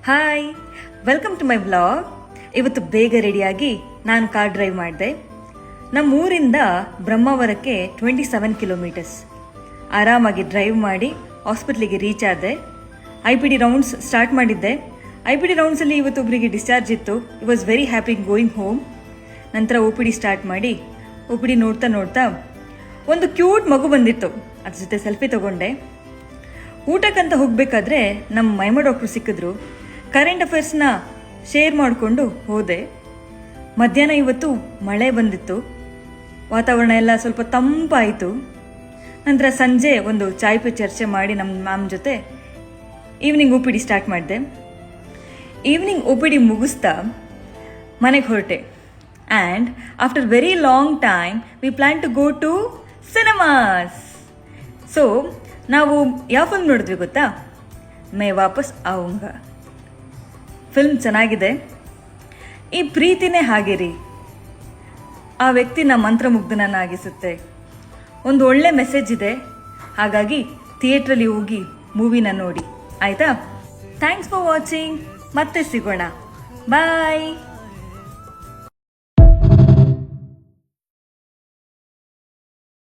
Hi, welcome to my blog. ಇವತ್ತು ಬೇಗ ರೆಡಿಯಾಗಿ ನಾನು ಕಾರ್ ಡ್ರೈವ್ ಮಾಡಿದೆ. ನಮ್ಮ ಊರಿಂದ ಬ್ರಹ್ಮಾವರಕ್ಕೆ 27 ಕಿಲೋಮೀಟರ್ಸ್ ಆರಾಮಾಗಿ ಡ್ರೈವ್ ಮಾಡಿ ಹಾಸ್ಪಿಟ್ಲಿಗೆ ರೀಚ್ ಆದೆ. IPD ರೌಂಡ್ಸ್ ಸ್ಟಾರ್ಟ್ ಮಾಡಿದ್ದೆ. IPD ರೌಂಡ್ಸಲ್ಲಿ ಇವತ್ತೊಬ್ಬರಿಗೆ ಡಿಸ್ಚಾರ್ಜ್ ಇತ್ತು. It was very happy going home. ನಂತರ OPD ಸ್ಟಾರ್ಟ್ ಮಾಡಿ OPD ನೋಡ್ತಾ ನೋಡ್ತಾ ಒಂದು ಕ್ಯೂಟ್ ಮಗು ಬಂದಿತ್ತು. ಅದ್ರ ಜೊತೆ ಸೆಲ್ಫಿ ತಗೊಂಡೆ. ಊಟಕ್ಕಂತ ಹೋಗಬೇಕಾದ್ರೆ ನಮ್ಮ ಮೈಮ ಡಾಕ್ಟ್ರು ಸಿಕ್ಕಿದ್ರು. ಕರೆಂಟ್ ಅಫೇರ್ಸ್ನ ಶೇರ್ ಮಾಡಿಕೊಂಡು ಹೋದೆ. ಮಧ್ಯಾಹ್ನ ಇವತ್ತು ಮಳೆ ಬಂದಿತ್ತು. ವಾತಾವರಣ ಎಲ್ಲ ಸ್ವಲ್ಪ ತಂಪಾಯಿತು. ನಂತರ ಸಂಜೆ ಒಂದು ಚಾಯ್ ಪೇ ಚರ್ಚೆ ಮಾಡಿ ನಮ್ಮ ಮ್ಯಾಮ್ ಜೊತೆ ಈವ್ನಿಂಗ್ OPD ಸ್ಟಾರ್ಟ್ ಮಾಡಿದೆ. ಈವ್ನಿಂಗ್ OPD ಮುಗಿಸ್ತಾ ಮನೆಗೆ ಹೊರಟೆ. And after very long time we plan to go to cinemas. So ನಾವು ಯಾವ ಫಿಲ್ಮ್ ನೋಡಿದ್ವಿ ಗೊತ್ತಾ? ಮೇ ವಾಪಸ್ ಆऊंಗ. ಫಿಲ್ಮ್ ಚೆನ್ನಾಗಿದೆ. ಈ ಪ್ರೀತಿನೇ ಹಾಗೆ ರೀ, ಆ ವ್ಯಕ್ತಿನ ಮಂತ್ರಮುಗ್ಧನನ್ನಾಗಿಸುತ್ತೆ. ಒಂದು ಒಳ್ಳೆ ಮೆಸೇಜ್ ಇದೆ. ಹಾಗಾಗಿ ಥಿಯೇಟ್ರಲ್ಲಿ ಹೋಗಿ ಮೂವಿನ ನೋಡಿ, ಆಯ್ತಾ? Thanks for watching. ಮತ್ತೆ ಸಿಗೋಣ. ಬಾಯ್.